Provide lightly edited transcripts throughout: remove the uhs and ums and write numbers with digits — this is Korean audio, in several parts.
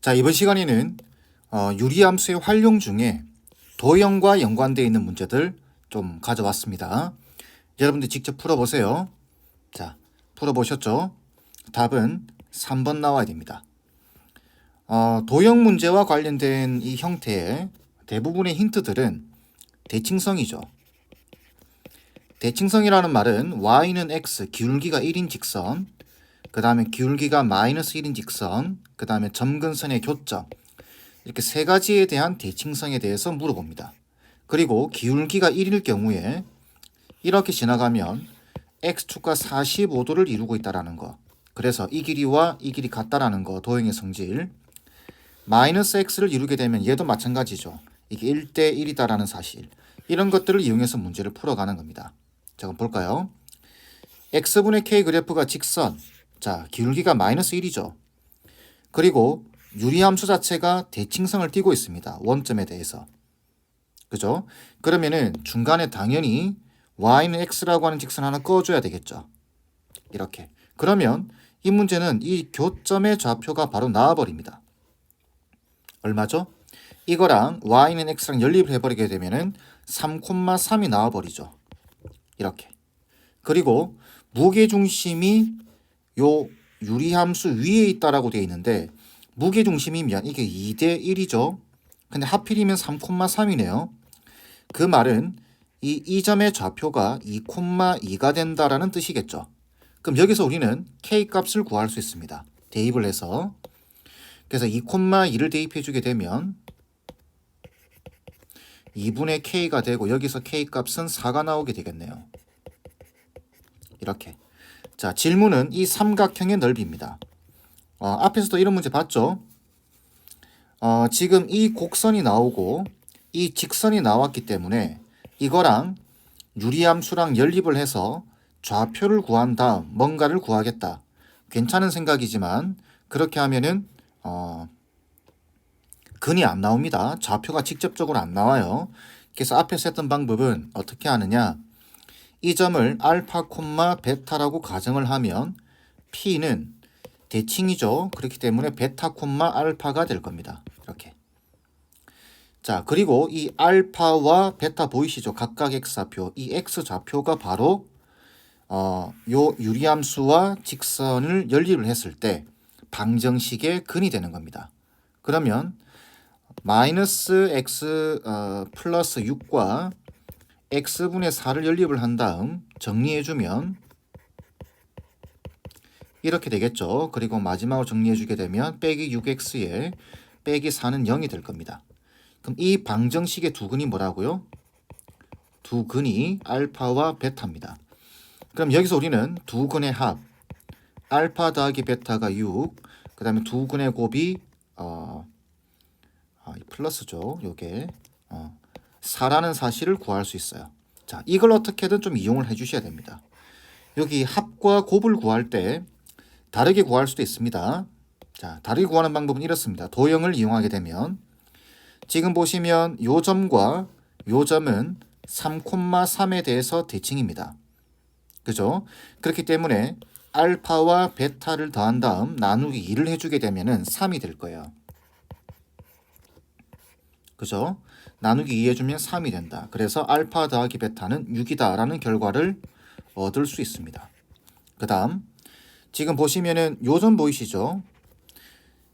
자, 이번 시간에는 유리함수의 활용 중에 도형과 연관되어 있는 문제들 좀 가져왔습니다. 여러분들 직접 풀어보세요. 자, 풀어보셨죠? 답은 3번 나와야 됩니다. 도형 문제와 관련된 이 형태의 대부분의 힌트들은 대칭성이죠. 대칭성이라는 말은 y는 x, 기울기가 1인 직선, 그 다음에 기울기가 마이너스 1인 직선, 그 다음에 점근선의 교점, 이렇게 세 가지에 대한 대칭성에 대해서 물어봅니다. 그리고 기울기가 1일 경우에 이렇게 지나가면 x축과 45도를 이루고 있다는 거. 그래서 이 길이와 이 길이 같다라는 거, 도형의 성질. 마이너스 x를 이루게 되면 얘도 마찬가지죠. 이게 1대 1이다라는 사실. 이런 것들을 이용해서 문제를 풀어가는 겁니다. 자, 그럼 볼까요? x분의 k 그래프가 직선. 자, 기울기가 마이너스 1이죠. 그리고 유리함수 자체가 대칭성을 띠고 있습니다. 원점에 대해서. 그죠? 그러면은 중간에 당연히 y는 x라고 하는 직선 하나 꺼줘야 되겠죠. 이렇게. 그러면 이 문제는 이 교점의 좌표가 바로 나와버립니다. 얼마죠? 이거랑 y는 x랑 연립을 해버리게 되면은 3,3이 나와버리죠. 이렇게. 그리고 무게중심이 요 유리함수 위에 있다라고 되어 있는데 무게중심이면 이게 2대 1이죠. 근데 하필이면 3,3이네요. 그 말은 이 점의 좌표가 2,2가 된다라는 뜻이겠죠. 그럼 여기서 우리는 k 값을 구할 수 있습니다. 대입을 해서. 그래서 2,2를 대입해 주게 되면 2분의 k가 되고 여기서 k 값은 4가 나오게 되겠네요. 이렇게. 자, 질문은 이 삼각형의 넓이입니다. 앞에서도 이런 문제 봤죠? 지금 이 곡선이 나오고 이 직선이 나왔기 때문에 이거랑 유리함수랑 연립을 해서 좌표를 구한 다음 뭔가를 구하겠다. 괜찮은 생각이지만 그렇게 하면은 근이 안 나옵니다. 좌표가 직접적으로 안 나와요. 그래서 앞에서 했던 방법은 어떻게 하느냐? 이 점을 알파, 베타라고 가정을 하면 P는 대칭이죠. 그렇기 때문에 베타, 알파가 될 겁니다. 이렇게. 자, 그리고 이 알파와 베타 보이시죠? 각각 x좌표. 이 x좌표가 바로 요 유리함수와 직선을 연립을 했을 때 방정식의 근이 되는 겁니다. 그러면 마이너스 x 플러스 6과 x분의 4를 연립을 한 다음 정리해주면 이렇게 되겠죠. 그리고 마지막으로 정리해주게 되면 빼기 6x에 빼기 4는 0이 될 겁니다. 그럼 이 방정식의 두 근이 뭐라고요? 두 근이 알파와 베타입니다. 그럼 여기서 우리는 두 근의 합 알파 더하기 베타가 6, 그 다음에 두 근의 곱이 플러스죠. 요게 4라는 사실을 구할 수 있어요. 자, 이걸 어떻게든 좀 이용을 해주셔야 됩니다. 여기 합과 곱을 구할 때 다르게 구할 수도 있습니다. 자, 다르게 구하는 방법은 이렇습니다. 도형을 이용하게 되면 지금 보시면 요 점과 요 점은 3,3에 대해서 대칭입니다. 그죠? 그렇기 때문에 알파와 베타를 더한 다음 나누기 2를 해주게 되면은 3이 될 거예요. 그죠? 나누기 2 해주면 3이 된다. 그래서 알파 더하기 베타는 6이다 라는 결과를 얻을 수 있습니다. 그 다음 지금 보시면은 요점 보이시죠?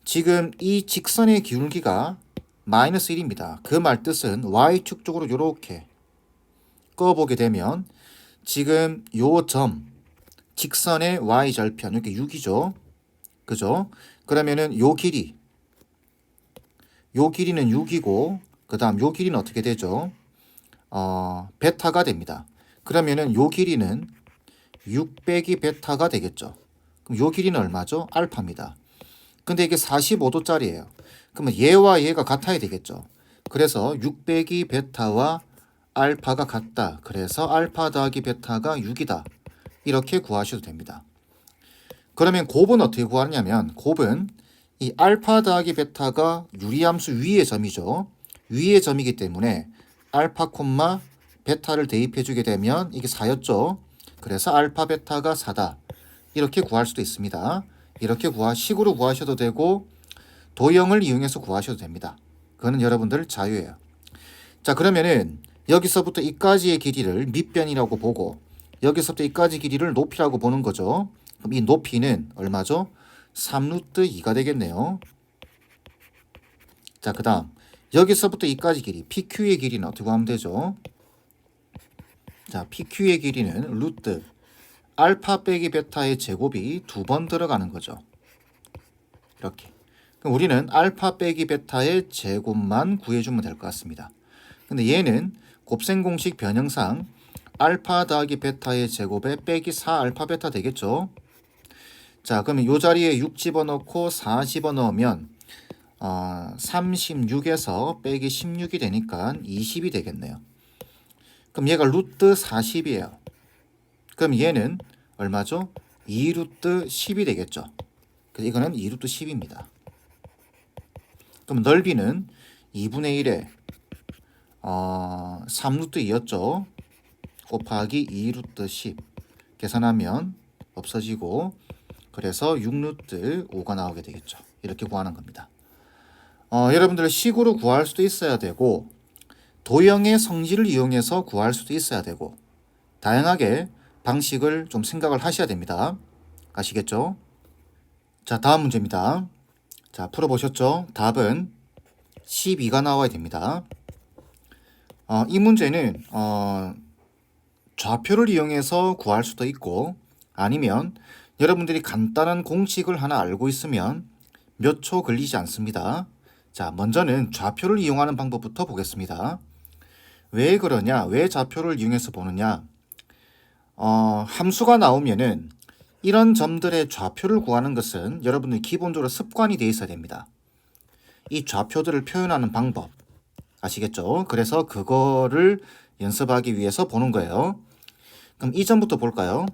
지금 이 직선의 기울기가 마이너스 1입니다. 그 말 뜻은 y축 쪽으로 이렇게 꺼보게 되면 지금 요 점 직선의 y절편 이렇게 6이죠. 그죠? 그러면은 요 길이는 6이고 그 다음 요 길이는 어떻게 되죠? 베타가 됩니다. 그러면은 요 길이는 6 빼기 베타가 되겠죠. 그럼 요 길이는 얼마죠? 알파입니다. 근데 이게 45도짜리예요. 그러면 얘와 얘가 같아야 되겠죠. 그래서 6 빼기 베타와 알파가 같다. 그래서 알파 더하기 베타가 6이다. 이렇게 구하셔도 됩니다. 그러면 곱은 어떻게 구하냐면 곱은 이 알파 더하기 베타가 유리함수 위의 점이죠. 위의 점이기 때문에 알파, 베타를 대입해 주게 되면 이게 4였죠. 그래서 알파 베타가 4다. 이렇게 구할 수도 있습니다. 이렇게 식으로 구하셔도 되고 도형을 이용해서 구하셔도 됩니다. 그거는 여러분들 자유예요. 자, 그러면은 여기서부터 이까지의 길이를 밑변이라고 보고 여기서부터 이까지 길이를 높이라고 보는 거죠. 그럼 이 높이는 얼마죠? 3루트 2가 되겠네요. 자, 그 다음 여기서부터 이까지 길이 PQ의 길이는 어떻게 하면 되죠? 자, PQ의 길이는 루트 알파 빼기 베타의 제곱이 2번 들어가는 거죠. 이렇게. 그럼 우리는 알파 빼기 베타의 제곱만 구해주면 될 것 같습니다. 근데 얘는 곱셈 공식 변형상 알파 더하기 베타의 제곱에 빼기 4 알파 베타 되겠죠. 자, 그러면 이 자리에 6 집어넣고 4 집어넣으면 36에서 빼기 16이 되니까 20이 되겠네요. 그럼 얘가 루트 40이에요. 그럼 얘는 얼마죠? 2루트 10이 되겠죠. 그래서 이거는 2루트 10입니다. 그럼 넓이는 2분의 1에 3루트 2였죠. 곱하기 2루트 10 계산하면 없어지고 그래서 6루트 5가 나오게 되겠죠. 이렇게 구하는 겁니다. 여러분들 식으로 구할 수도 있어야 되고 도형의 성질을 이용해서 구할 수도 있어야 되고 다양하게 방식을 좀 생각을 하셔야 됩니다. 아시겠죠? 자, 다음 문제입니다. 자, 풀어보셨죠? 답은 12가 나와야 됩니다. 이 문제는 좌표를 이용해서 구할 수도 있고 아니면 여러분들이 간단한 공식을 하나 알고 있으면 몇 초 걸리지 않습니다. 자, 먼저는 좌표를 이용하는 방법부터 보겠습니다. 왜 그러냐? 왜 좌표를 이용해서 보느냐? 함수가 나오면은 이런 점들의 좌표를 구하는 것은 여러분들 기본적으로 습관이 되어 있어야 됩니다. 이 좌표들을 표현하는 방법 아시겠죠? 그래서 그거를 연습하기 위해서 보는 거예요. 그럼 이 점부터 볼까요?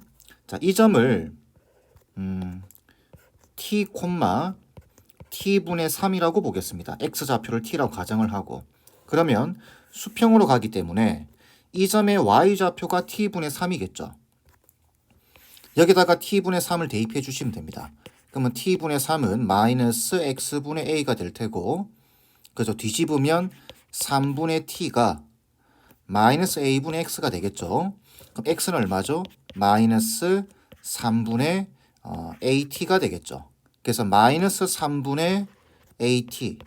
자, 이 점을 t, t분의 3이라고 보겠습니다. x좌표를 t라고 가정을 하고 그러면 수평으로 가기 때문에 이 점의 y좌표가 t분의 3이겠죠. 여기다가 t분의 3을 대입해 주시면 됩니다. 그러면 t분의 3은 마이너스 x분의 a가 될 테고 그래서 뒤집으면 3분의 t가 마이너스 a분의 x가 되겠죠. 그럼 x는 얼마죠? 마이너스 3분의 at가 되겠죠. 그래서 마이너스 3분의 at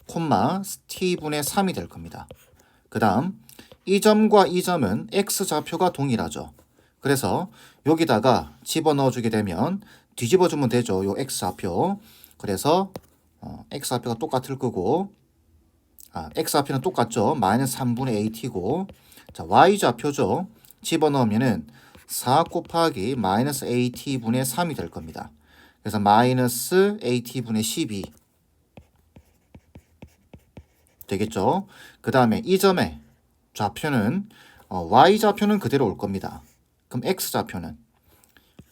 콤마 t분의 3이 될 겁니다. 그 다음 이 점과 이 점은 x좌표가 동일하죠. 그래서 여기다가 집어넣어 주게 되면 뒤집어 주면 되죠. 요 x좌표. 그래서 x좌표가 똑같을 거고 x좌표는 똑같죠. 마이너스 3분의 at고 자, y좌표죠. 집어넣으면은 4 곱하기 마이너스 at분의 3이 될 겁니다. 그래서 마이너스 at분의 12 되겠죠. 그 다음에 이 점의 좌표는 y좌표는 그대로 올 겁니다. 그럼 x좌표는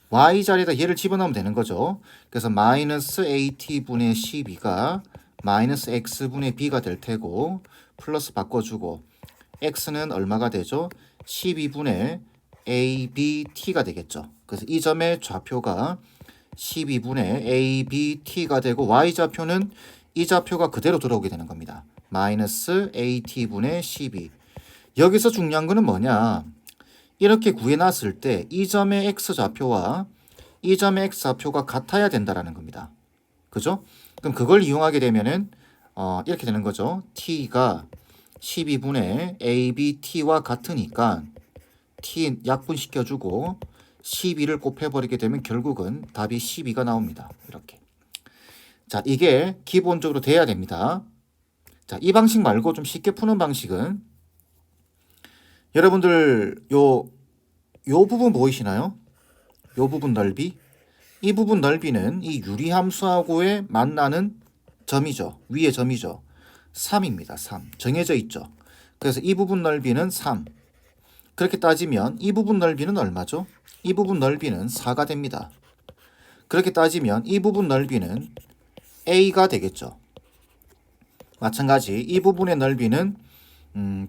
y자리에다 얘를 집어넣으면 되는 거죠. 그래서 마이너스 at분의 12가 마이너스 x분의 b가 될 테고 플러스 바꿔주고 x는 얼마가 되죠? 12분의 abt가 되겠죠. 그래서 이 점의 좌표가 12분의 abt가 되고 y좌표는 이 좌표가 그대로 들어오게 되는 겁니다. 마이너스 at분의 12. 여기서 중요한 거는 뭐냐? 이렇게 구해놨을 때 이 점의 x좌표와 이 점의 x좌표가 같아야 된다라는 겁니다. 그죠? 그럼 그걸 이용하게 되면은 이렇게 되는 거죠. t가 12분의 abt와 같으니까 t 약분시켜주고 12를 곱해버리게 되면 결국은 답이 12가 나옵니다. 이렇게. 자, 이게 기본적으로 돼야 됩니다. 자, 이 방식 말고 좀 쉽게 푸는 방식은 여러분들 요 부분 보이시나요? 요 부분 넓이? 이 부분 넓이는 이 유리함수하고의 만나는 점이죠. 위의 점이죠. 3입니다. 3. 정해져 있죠. 그래서 이 부분 넓이는 3. 그렇게 따지면 이 부분 넓이는 얼마죠? 이 부분 넓이는 4가 됩니다. 그렇게 따지면 이 부분 넓이는 a가 되겠죠. 마찬가지 이 부분의 넓이는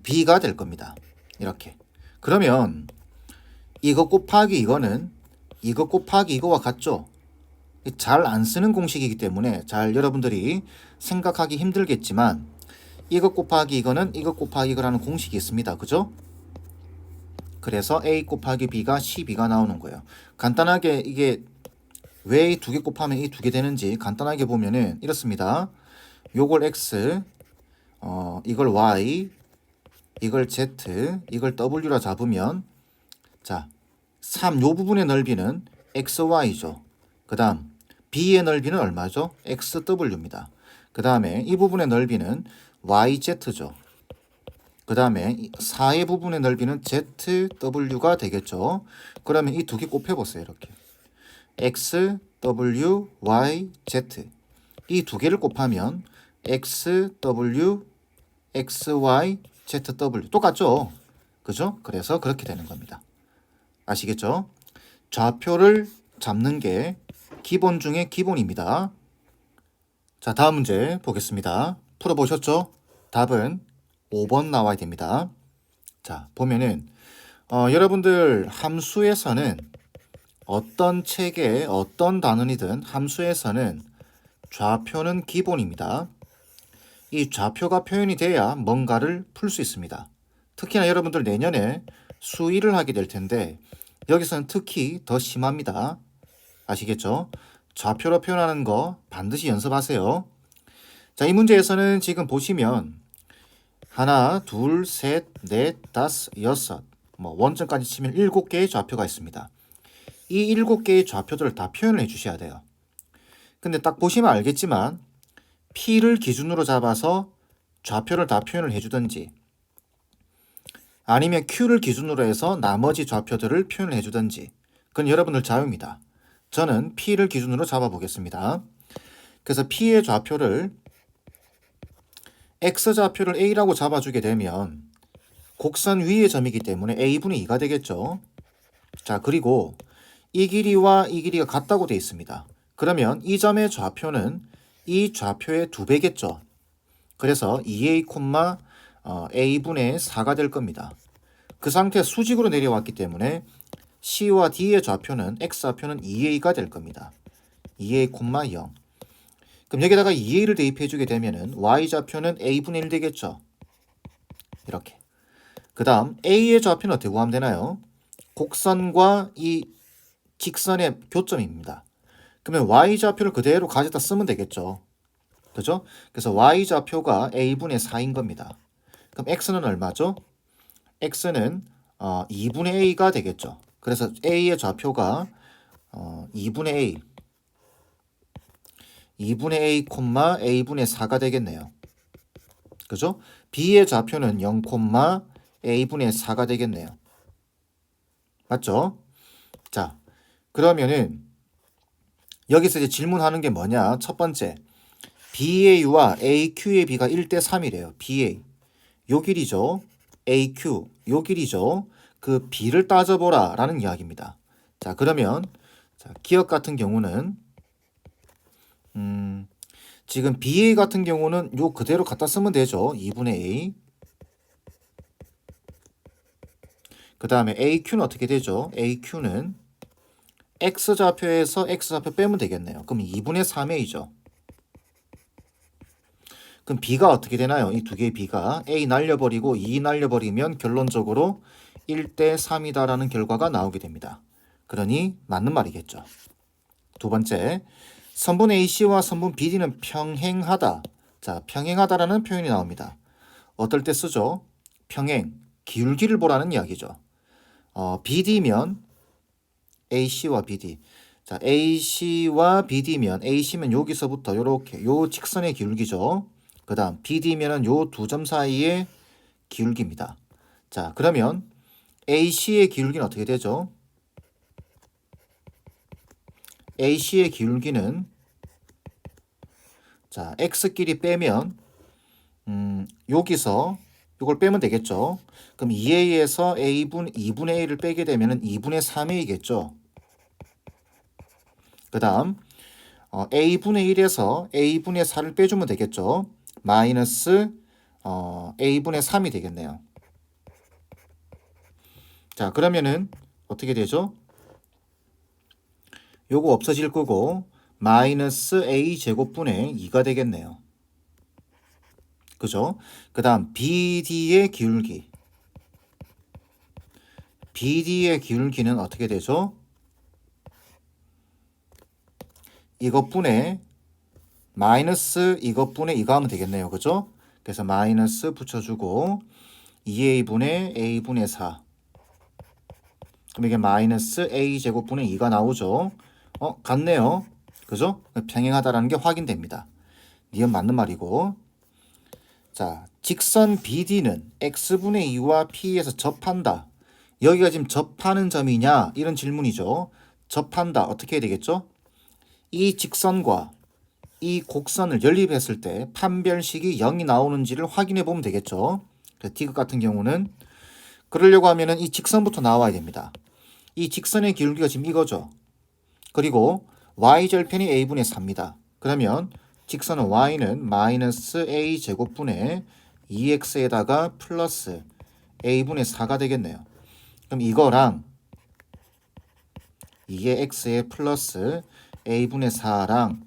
b가 될 겁니다. 이렇게. 그러면 이거 곱하기 이거는 이거 곱하기 이거와 같죠? 잘 안 쓰는 공식이기 때문에 잘 여러분들이 생각하기 힘들겠지만 이것 곱하기 이거는 이것 곱하기 이거라는 공식이 있습니다. 그죠? 그래서 A 곱하기 B가 12가 나오는 거예요. 간단하게 이게 왜 이 두 개 곱하면 이 두 개 되는지 간단하게 보면은 이렇습니다. 요걸 X, 이걸 Y, 이걸 Z, 이걸 W라 잡으면 자, 3 요 부분의 넓이는 XY죠. 그 다음 B의 넓이는 얼마죠? XW입니다. 그 다음에 이 부분의 넓이는 YZ죠. 그 다음에 4의 부분의 넓이는 ZW가 되겠죠. 그러면 이 두 개 곱해보세요. 이렇게 X, W, Y, Z 이 두 개를 곱하면 X, W, X, Y, Z, W 똑같죠? 그죠? 그래서 그렇게 되는 겁니다. 아시겠죠? 좌표를 잡는 게 기본 중에 기본입니다. 자, 다음 문제 보겠습니다. 풀어보셨죠? 답은 5번 나와야 됩니다. 자, 보면은 여러분들 함수에서는 어떤 책에 어떤 단원이든 함수에서는 좌표는 기본입니다. 이 좌표가 표현이 돼야 뭔가를 풀 수 있습니다. 특히나 여러분들 내년에 수1을 하게 될 텐데 여기서는 특히 더 심합니다. 아시겠죠? 좌표로 표현하는 거 반드시 연습하세요. 자, 이 문제에서는 지금 보시면 하나, 둘, 셋, 넷, 다섯, 여섯 원점까지 치면 7개의 좌표가 있습니다. 이 7개의 좌표들을 다 표현을 해 주셔야 돼요. 근데 딱 보시면 알겠지만 P를 기준으로 잡아서 좌표를 다 표현을 해주든지 아니면 Q를 기준으로 해서 나머지 좌표들을 표현을 해주든지 그건 여러분들 자유입니다. 저는 P를 기준으로 잡아보겠습니다. 그래서 P의 좌표를 X좌표를 A라고 잡아주게 되면 곡선 위의 점이기 때문에 A분의 2가 되겠죠. 자, 그리고 이 길이와 이 길이가 같다고 되어 있습니다. 그러면 이 점의 좌표는 이 좌표의 2배겠죠. 그래서 2a, a분의 4가 될 겁니다. 그 상태에서 수직으로 내려왔기 때문에 C와 D의 좌표는 X좌표는 2a가 될 겁니다. 2a, 0. 그럼 여기다가 2a를 대입해 주게 되면은 Y좌표는 a분의 1 되겠죠. 이렇게. 그 다음 A의 좌표는 어떻게 구하면 되나요? 곡선과 이 직선의 교점입니다. 그러면 Y좌표를 그대로 가져다 쓰면 되겠죠. 그죠? 그래서 Y좌표가 A분의 4인 겁니다. 그럼 X는 얼마죠? X는 2분의 A가 되겠죠. 그래서 A의 좌표가 2분의 A 2분의 A, A분의 4가 되겠네요. 그죠? B의 좌표는 0, A분의 4가 되겠네요. 맞죠? 자, 그러면은 여기서 이제 질문하는 게 뭐냐? 첫 번째, BA와 AQ의 B가 1대 3이래요. BA. 요 길이죠. AQ. 요 길이죠. 그 B를 따져보라 라는 이야기입니다. 자, 그러면 자, 기억 같은 경우는 지금 BA 같은 경우는 요 그대로 갖다 쓰면 되죠. 2분의 A. 그 다음에 AQ는 어떻게 되죠? AQ는 X좌표에서 X좌표 빼면 되겠네요. 그럼 2분의 3A죠. 그럼 B가 어떻게 되나요? 이 두 개의 B가 A 날려버리고 2 날려버리면 결론적으로 1대 3이다라는 결과가 나오게 됩니다. 그러니 맞는 말이겠죠. 두 번째, 선분 AC와 선분 BD는 평행하다. 자, 평행하다라는 표현이 나옵니다. 어떨 때 쓰죠? 평행, 기울기를 보라는 이야기죠. BD면 AC와 BD. 자, AC와 BD면 AC면 여기서부터 요렇게 요 직선의 기울기죠. 그 다음 BD면은 요 두 점 사이의 기울기입니다. 자, 그러면 AC의 기울기는 어떻게 되죠? AC의 기울기는 자, X끼리 빼면 여기서 이걸 빼면 되겠죠. 그럼 2A에서 2분의 A를 빼게 되면 2분의 3A겠죠. 그 다음 A분의 1에서 A분의 4를 빼주면 되겠죠. 마이너스 A분의 3이 되겠네요. 자, 그러면은 어떻게 되죠? 요거 없어질 거고 마이너스 a 제곱분의 2가 되겠네요. 그죠? 그 다음 BD의 기울기. BD의 기울기는 어떻게 되죠? 이것분의 마이너스 이것분의 이거 하면 되겠네요. 그죠? 그래서 마이너스 붙여주고 2a분의 a분의 4. 그럼 이게 마이너스 a제곱분의 2가 나오죠. 같네요. 그죠? 평행하다라는 게 확인됩니다. 니은 맞는 말이고. 자, 직선 BD는 x분의 2와 p에서 접한다. 여기가 지금 접하는 점이냐? 이런 질문이죠. 접한다. 어떻게 해야 되겠죠? 이 직선과 이 곡선을 연립했을 때 판별식이 0이 나오는지를 확인해 보면 되겠죠. 디귿 같은 경우는 그러려고 하면은 이 직선부터 나와야 됩니다. 이 직선의 기울기가 지금 이거죠. 그리고 y절편이 a분의 4입니다. 그러면 직선은 y는 마이너스 a 제곱분의 2x에다가 플러스 a분의 4가 되겠네요. 그럼 이거랑 이게 x에 플러스 a분의 4랑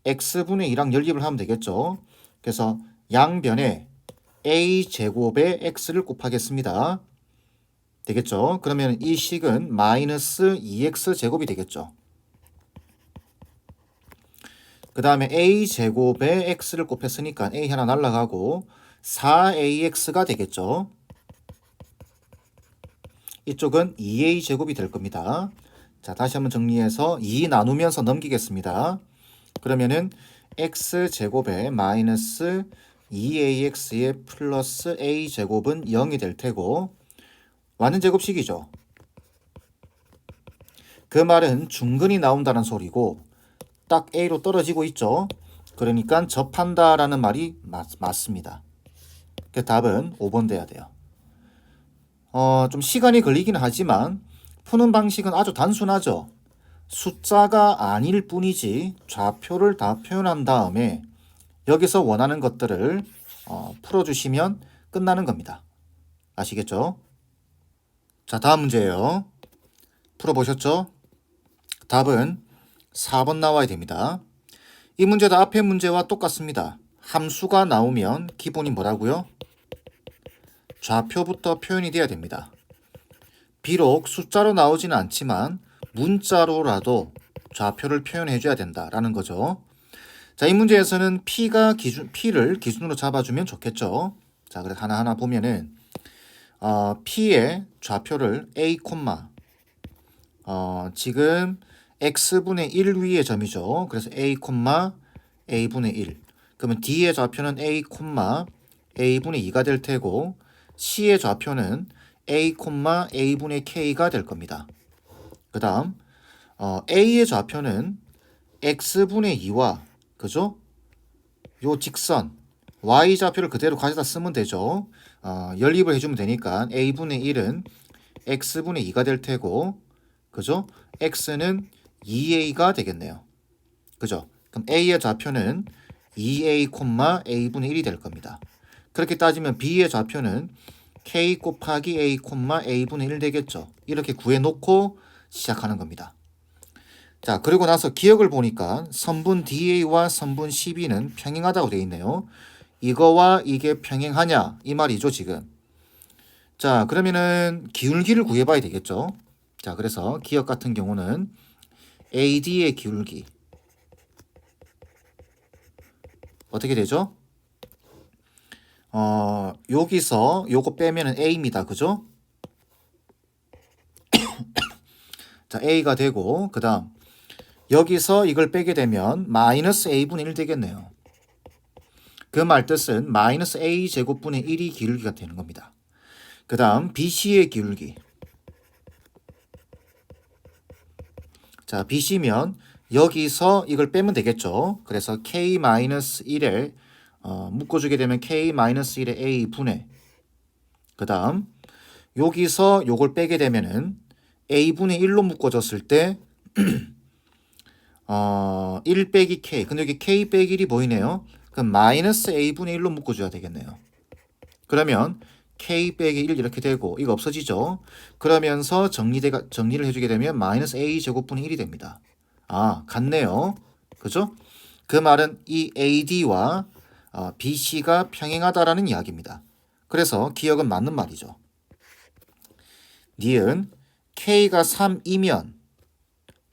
x분의 2랑 연립을 하면 되겠죠. 그래서 양변에 a 제곱에 x를 곱하겠습니다. 되겠죠. 그러면 이 식은 마이너스 2x 제곱이 되겠죠. 그 다음에 a 제곱에 x를 곱했으니까 a 하나 날라가고 4ax가 되겠죠. 이쪽은 2a 제곱이 될 겁니다. 자, 다시 한번 정리해서 2 나누면서 넘기겠습니다. 그러면은 x 제곱에 마이너스 2ax의 플러스 a 제곱은 0이 될 테고 완전 제곱식이죠. 그 말은 중근이 나온다는 소리고 딱 a로 떨어지고 있죠. 그러니까 접한다라는 말이 맞습니다. 그 답은 5번 돼야 돼요. 좀 시간이 걸리긴 하지만 푸는 방식은 아주 단순하죠. 숫자가 아닐 뿐이지 좌표를 다 표현한 다음에 여기서 원하는 것들을 풀어주시면 끝나는 겁니다. 아시겠죠? 자, 다음 문제예요. 풀어보셨죠? 답은 4번 나와야 됩니다. 이 문제도 앞의 문제와 똑같습니다. 함수가 나오면 기본이 뭐라고요? 좌표부터 표현이 돼야 됩니다. 비록 숫자로 나오지는 않지만 문자로라도 좌표를 표현해 줘야 된다라는 거죠. 자, 이 문제에서는 P를 기준으로 잡아주면 좋겠죠. 자, 그래서 하나하나 보면은 P의 좌표를 A, 지금 X분의 1 위의 점이죠. 그래서 A, A분의 1. 그러면 D의 좌표는 A, A분의 2가 될 테고 C의 좌표는 A, A분의 K가 될 겁니다. 그 다음 A의 좌표는 X분의 2와 그죠? 요 직선 Y 좌표를 그대로 가져다 쓰면 되죠. 연립을 해주면 되니까 A분의 1은 X분의 2가 될 테고 그죠? X는 2A가 되겠네요. 그죠? 그럼 A의 좌표는 2A, A분의 1이 될 겁니다. 그렇게 따지면 B의 좌표는 K 곱하기 A, A분의 1 되겠죠. 이렇게 구해놓고 시작하는 겁니다. 자, 그리고 나서 기억을 보니까 선분 DA와 선분 CB는 평행하다고 되어 있네요. 이거와 이게 평행하냐 이 말이죠 지금. 자, 그러면은 기울기를 구해봐야 되겠죠. 자, 그래서 기억 같은 경우는 AD의 기울기 어떻게 되죠? 여기서 요거 빼면은 A입니다. 그죠? 자, A가 되고 그 다음 여기서 이걸 빼게 되면 마이너스 A분의 1 되겠네요. 그 말 뜻은 마이너스 A 제곱분의 1이 기울기가 되는 겁니다. 그 다음 BC의 기울기. 자, BC면 여기서 이걸 빼면 되겠죠. 그래서 K-1에 묶어주게 되면 K-1의 A분의 그 다음 여기서 요걸 빼게 되면은 A분의 1로 묶어졌을 때 1 빼기 K. 근데 여기 K 빼기 1이 보이네요. 그럼 마이너스 A분의 1로 묶어줘야 되겠네요. 그러면 K 빼기 1 이렇게 되고 이거 없어지죠. 그러면서 정리를 해주게 되면 마이너스 A 제곱분의 1이 됩니다. 같네요. 그죠? 그 말은 이 AD와 BC가 평행하다라는 이야기입니다. 그래서 기억은 맞는 말이죠. 니은 K가 3이면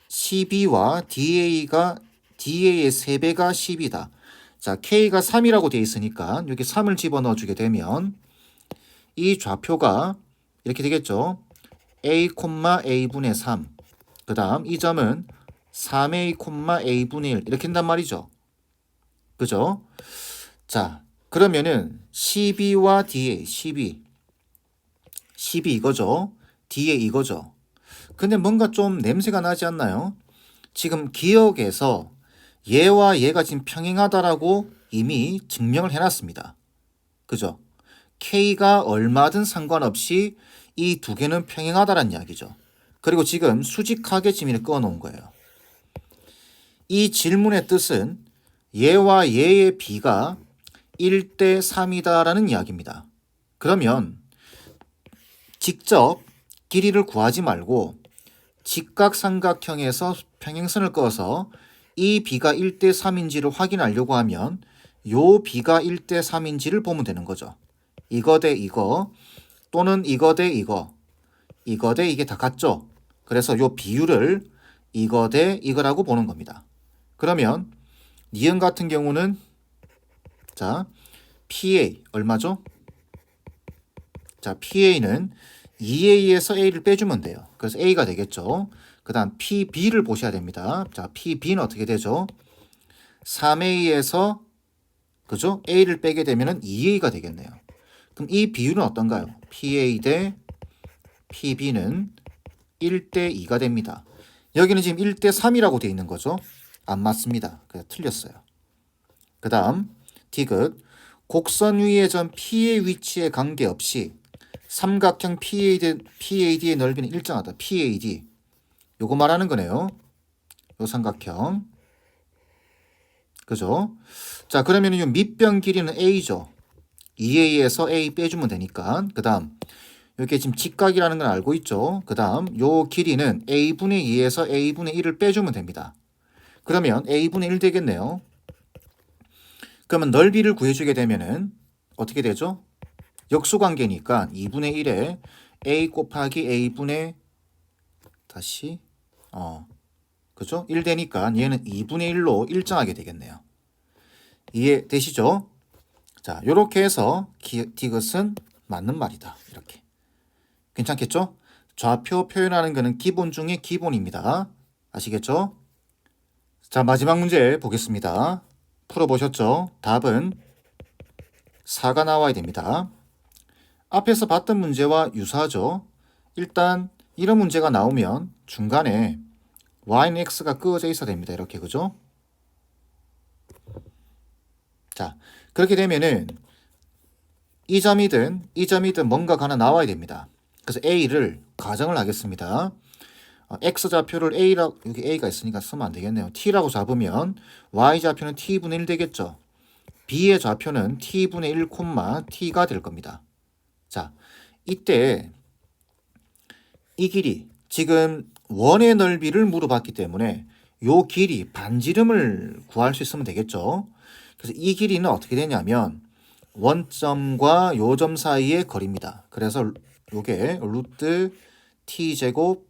12와 DA의 3배가 10이다. 자, K가 3이라고 되어 있으니까 여기 3을 집어넣어 주게 되면 이 좌표가 이렇게 되겠죠. A, A분의 3. 그 다음 이 점은 3A, A분의 1 이렇게 된단 말이죠. 그죠? 자, 그러면은 12와 DA, 12 이거죠. DA 이거죠. 근데 뭔가 좀 냄새가 나지 않나요? 지금 기억에서 얘와 얘가 지금 평행하다라고 이미 증명을 해놨습니다. 그죠? K가 얼마든 상관없이 이 두 개는 평행하다라는 이야기죠. 그리고 지금 수직하게 지민을 꺼놓은 거예요. 이 질문의 뜻은 얘와 얘의 비가 1대 3이다라는 이야기입니다. 그러면 직접 길이를 구하지 말고 직각삼각형에서 평행선을 그어서 이 비가 1대 3인지를 확인하려고 하면 요 비가 1대 3인지를 보면 되는 거죠. 이거 대 이거 또는 이거 대 이거 대 이게 다 같죠. 그래서 요 비율을 이거 대 이거라고 보는 겁니다. 그러면 니은 같은 경우는 자 PA 얼마죠? 자 PA는 2A에서 A를 빼주면 돼요. 그래서 A가 되겠죠. 그 다음 PB를 보셔야 됩니다. 자 PB는 어떻게 되죠? 3A에서 그죠? A를 빼게 되면 2A가 되겠네요. 그럼 이 비율은 어떤가요? PA 대 PB는 1대 2가 됩니다. 여기는 지금 1대 3이라고 되어 있는 거죠. 안 맞습니다. 그래서 틀렸어요. 그 다음 디귿 곡선 위의 점 P의 위치에 관계없이 삼각형 PAD의 넓이는 일정하다. PAD 요거 말하는 거네요. 요 삼각형 그죠? 자 그러면 이 밑변 길이는 A죠. 2A에서 A 빼주면 되니까 그 다음 이게 지금 직각이라는 건 알고 있죠. 그 다음 요 길이는 A분의 2에서 A분의 1을 빼주면 됩니다. 그러면 A분의 1 되겠네요. 그러면 넓이를 구해주게 되면은 어떻게 되죠? 역수관계니까 2분의 1에 A 곱하기 A분의 다시 그죠? 1 되니까 얘는 2분의 1로 일정하게 되겠네요. 이해되시죠? 자, 요렇게 해서 디귿은 맞는 말이다. 이렇게. 괜찮겠죠? 좌표 표현하는 것은 기본 중에 기본입니다. 아시겠죠? 자, 마지막 문제 보겠습니다. 풀어보셨죠? 답은 4가 나와야 됩니다. 앞에서 봤던 문제와 유사하죠? 일단 이런 문제가 나오면 중간에 y는 x가 끄어져 있어야 됩니다. 이렇게 그죠? 자, 그렇게 되면은 이 점이든 뭔가가 하나 나와야 됩니다. 그래서 a를 가정을 하겠습니다. x좌표를 a라고 여기 a가 있으니까 쓰면 안 되겠네요. t라고 잡으면 y좌표는 t분의 1 되겠죠. b의 좌표는 t분의 1, t가 될 겁니다. 자, 이때 이 길이 지금 원의 넓이를 물어봤기 때문에 요 길이 반지름을 구할 수 있으면 되겠죠. 그래서 이 길이는 어떻게 되냐면 원점과 요 점 사이의 거리입니다. 그래서 요게 루트 t제곱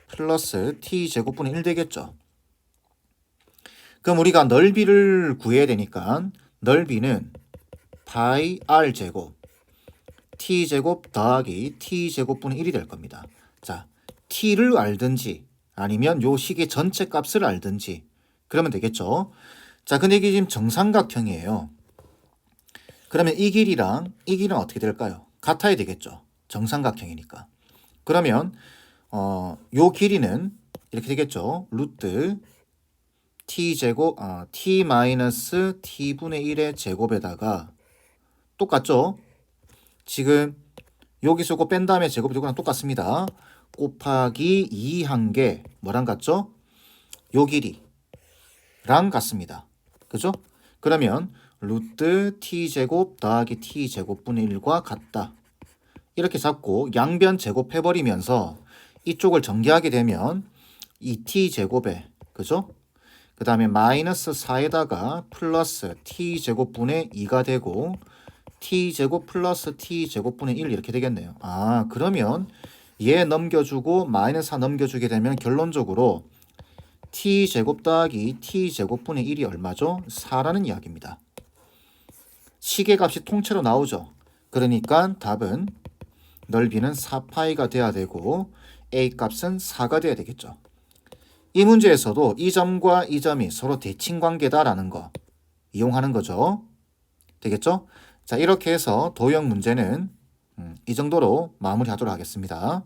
플러스 t제곱분의 1 되겠죠. 그럼 우리가 넓이를 구해야 되니까 넓이는 파이 r제곱 t제곱 더하기 t제곱분의 1이 될 겁니다. 자, t를 알든지 아니면 요 식의 전체 값을 알든지 그러면 되겠죠. 자, 근데 이게 지금 정삼각형이에요. 그러면 이 길이랑 이 길이는 어떻게 될까요? 같아야 되겠죠. 정삼각형이니까. 그러면 요 길이는 이렇게 되겠죠. 루트 t제곱 t 마이너스 t분의 1의 제곱에다가 똑같죠? 지금 여기서 거 뺀 다음에 제곱 이거랑 똑같습니다. 곱하기 2한 게 뭐랑 같죠? 요 길이랑 같습니다. 그죠? 그러면 루트 t제곱 더하기 t제곱분의 1과 같다. 이렇게 잡고 양변 제곱해버리면서 이쪽을 전개하게 되면 이 t제곱에 그죠? 그 다음에 마이너스 4에다가 플러스 t제곱분의 2가 되고 t제곱 플러스 t제곱분의 1 이렇게 되겠네요. 아, 그러면 얘 넘겨주고 마이너스 4 넘겨주게 되면 결론적으로 t제곱 더하기 t제곱분의 1이 얼마죠? 4라는 이야기입니다. 시계값이 통째로 나오죠. 그러니까 답은 넓이는 4파이가 돼야 되고 a 값은 4가 돼야 되겠죠. 이 문제에서도 이 점과 이 점이 서로 대칭관계다라는 거 이용하는 거죠. 되겠죠? 자, 이렇게 해서 도형 문제는 이 정도로 마무리하도록 하겠습니다.